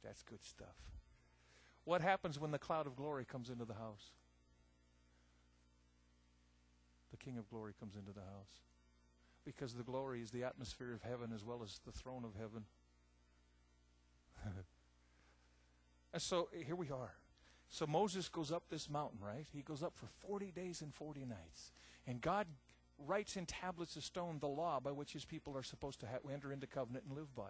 That's good stuff. What happens when the cloud of glory comes into the house? The King of glory comes into the house. Because the glory is the atmosphere of heaven as well as the throne of heaven. And so here we are. So Moses goes up this mountain, right? He goes up for 40 days and 40 nights. And God writes in tablets of stone the law by which his people are supposed to enter into covenant and live by.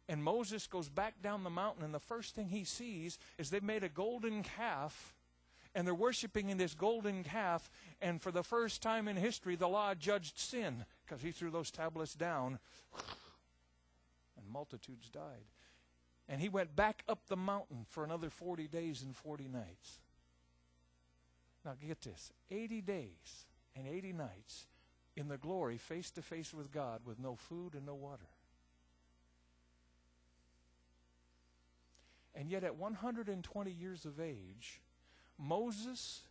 And Moses goes back down the mountain, and the first thing he sees is they've made a golden calf, and they're worshiping in this golden calf. And for the first time in history, the law judged sin because he threw those tablets down, and multitudes died. And he went back up the mountain for another 40 days and 40 nights. Now get this, 80 days and 80 nights in the glory, face to face with God, with no food and no water. And yet at 120 years of age, Moses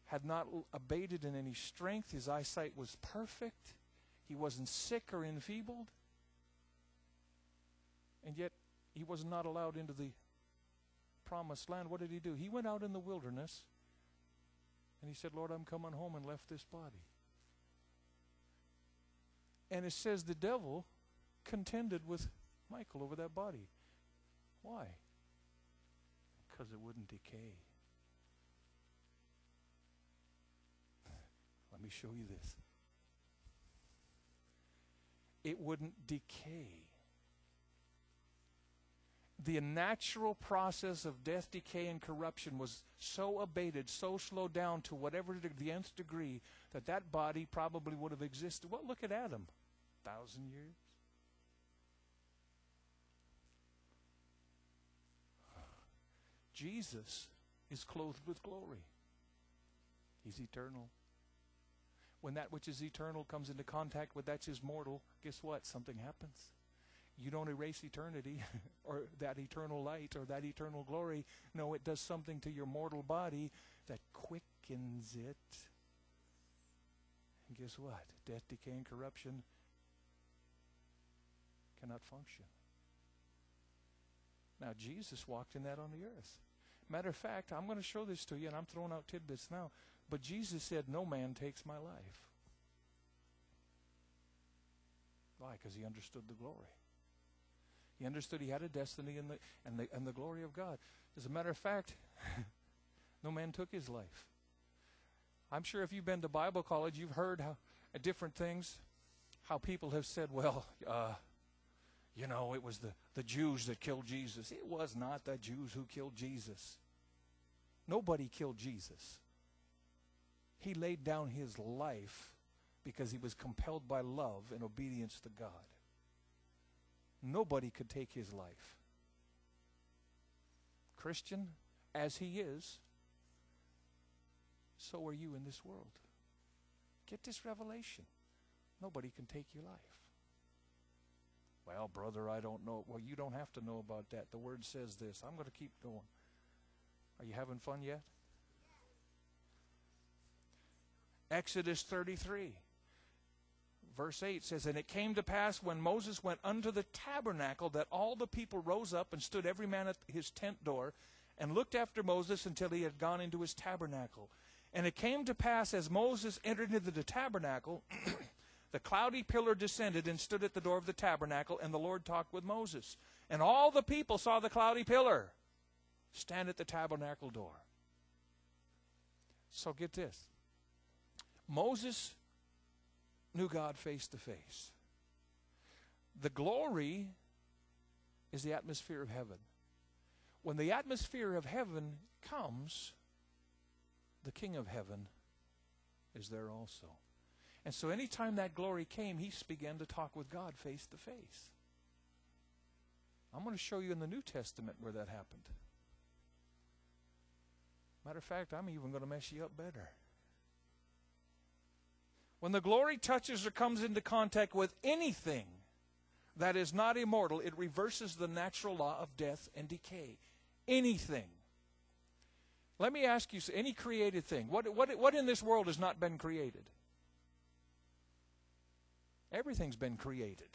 had not abated in any strength. His eyesight was perfect. He wasn't sick or enfeebled. And yet he was not allowed into the promised land. What did he do? He went out in the wilderness and he said, Lord, I'm coming home, and left this body. And it says the devil contended with Michael over that body. Why? Because it wouldn't decay. Let me show you this. It wouldn't decay. The natural process of death, decay, and corruption was so abated, so slowed down to whatever the nth degree, that body probably would have existed. Well, look at Adam. 1,000 years. Jesus is clothed with glory. He's eternal. When that which is eternal comes into contact with that which is mortal, guess what? Something happens. You don't erase eternity or that eternal light or that eternal glory. No, it does something to your mortal body that quickens it. And guess what? Death, decay, and corruption cannot function. Now, Jesus walked in that on the earth. Matter of fact, I'm going to show this to you, and I'm throwing out tidbits now. But Jesus said, no man takes my life. Why? Because he understood the glory. He understood he had a destiny and the glory of God. As a matter of fact, no man took his life. I'm sure if you've been to Bible college, you've heard how different things, how people have said, well, it was the Jews that killed Jesus. It was not the Jews who killed Jesus. Nobody killed Jesus. He laid down his life because he was compelled by love and obedience to God. Nobody could take his life. Christian, as he is, so are you in this world. Get this revelation. Nobody can take your life. Well, brother, I don't know. Well, you don't have to know about that. The Word says this. I'm going to keep going. Are you having fun yet? Exodus 33. Verse 8 says, and it came to pass when Moses went unto the tabernacle that all the people rose up and stood every man at his tent door and looked after Moses until he had gone into his tabernacle. And it came to pass as Moses entered into the tabernacle, the cloudy pillar descended and stood at the door of the tabernacle, and the Lord talked with Moses. And all the people saw the cloudy pillar stand at the tabernacle door. So get this. Moses knew God face to face. The glory is the atmosphere of heaven. When the atmosphere of heaven comes, the King of heaven is there also. And so anytime that glory came, he began to talk with God face to face. I'm going to show you in the New Testament where that happened. Matter of fact, I'm even going to mess you up better. When the glory touches or comes into contact with anything that is not immortal, it reverses the natural law of death and decay. Anything. Let me ask you, any created thing, what in this world has not been created? Everything's been created.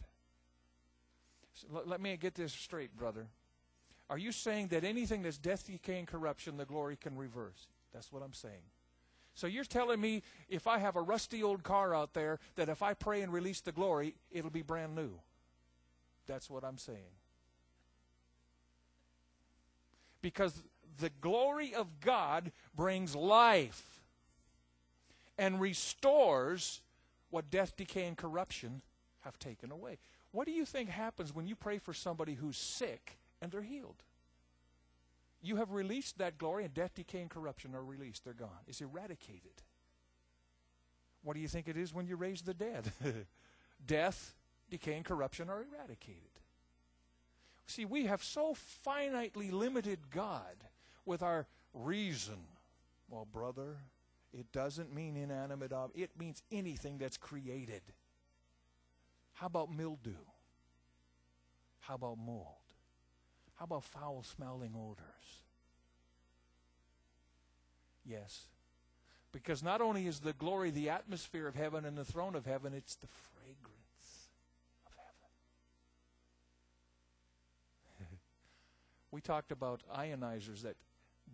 So let me get this straight, brother. Are you saying that anything that's death, decay, and corruption, the glory can reverse? That's what I'm saying. So you're telling me if I have a rusty old car out there, that if I pray and release the glory, it'll be brand new. That's what I'm saying. Because the glory of God brings life and restores what death, decay, and corruption have taken away. What do you think happens when you pray for somebody who's sick and they're healed? You have released that glory, and death, decay, and corruption are released. They're gone. It's eradicated. What do you think it is when you raise the dead? Death, decay, and corruption are eradicated. See, we have so finitely limited God with our reason. Well, brother, it doesn't mean inanimate object. It means anything that's created. How about mildew? How about mold? How about foul-smelling odors? Yes. Because not only is the glory the atmosphere of heaven and the throne of heaven, it's the fragrance of heaven. We talked about ionizers that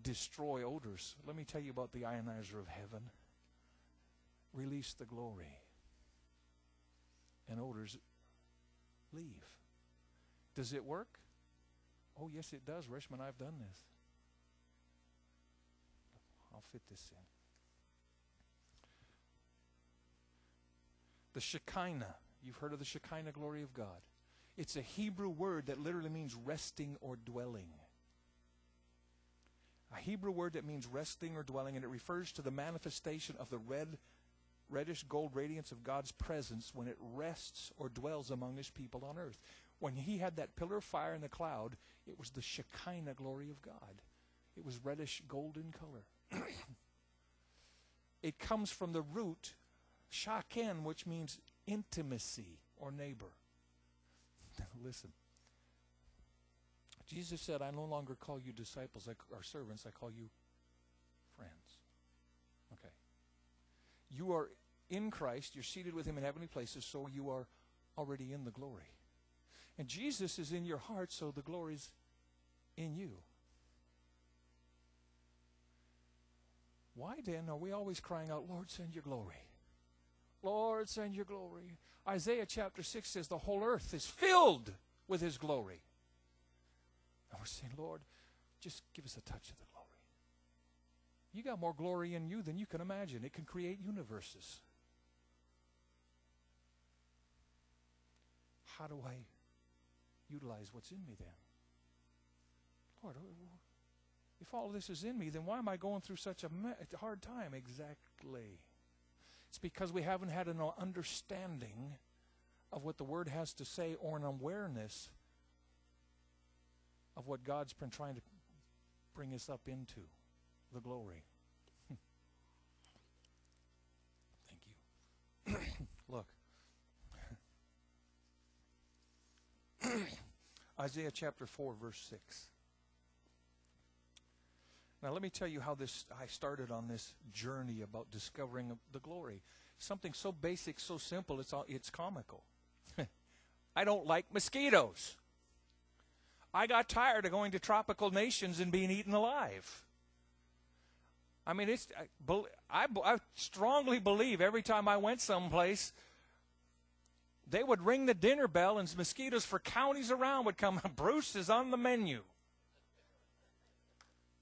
destroy odors. Let me tell you about the ionizer of heaven. Release the glory, and odors leave. Does it work? Oh, yes, it does, Richmond. I've done this. I'll fit this in. The Shekinah. You've heard of the Shekinah glory of God. It's a Hebrew word that literally means resting or dwelling. A Hebrew word that means resting or dwelling, and it refers to the manifestation of the reddish gold radiance of God's presence when it rests or dwells among His people on earth. When He had that pillar of fire in the cloud, it was the Shekinah glory of God. It was reddish golden color. It comes from the root shaken, which means intimacy or neighbor. Listen. Jesus said, I no longer call you disciples or servants, I call you friends. Okay. You are in Christ, you're seated with Him in heavenly places, so you are already in the glory. And Jesus is in your heart, so the glory's in you. Why then are we always crying out, Lord, send your glory? Lord, send your glory. Isaiah chapter 6 says the whole earth is filled with His glory. And we're saying, Lord, just give us a touch of the glory. You got more glory in you than you can imagine. It can create universes. How do I utilize what's in me then? Lord, if all this is in me, then why am I going through such a hard time? Exactly. It's because we haven't had an understanding of what the Word has to say, or an awareness of what God's been trying to bring us up into, the glory. Thank you. Look. Isaiah chapter 4, verse 6. Now let me tell you how I started on this journey about discovering the glory. Something so basic, so simple, it's comical. I don't like mosquitoes. I got tired of going to tropical nations and being eaten alive. I mean, I strongly believe every time I went someplace, they would ring the dinner bell and mosquitoes for counties around would come. Bruce is on the menu.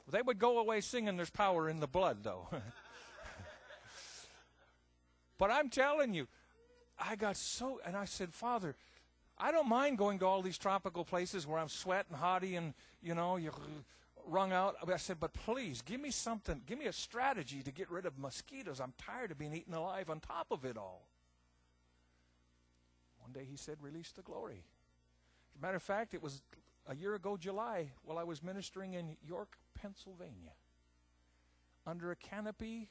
They would go away singing There's Power in the Blood, though. But I'm telling you, and I said, Father, I don't mind going to all these tropical places where I'm sweating, hotty, and, you're wrung out. I said, but please, give me something. Give me a strategy to get rid of mosquitoes. I'm tired of being eaten alive on top of it all. One day He said, release the glory. As a matter of fact, it was a year ago, July, while I was ministering in York, Pennsylvania, under a canopy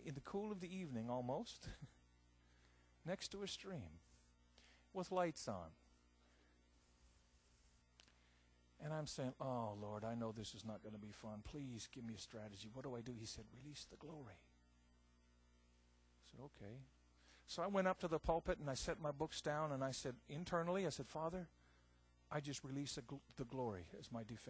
in the cool of the evening almost, next to a stream, with lights on. And I'm saying, oh, Lord, I know this is not going to be fun. Please give me a strategy. What do I do? He said, release the glory. I said, okay. So I went up to the pulpit and I set my books down and I said, internally, I said, Father, I just release the glory as my defense.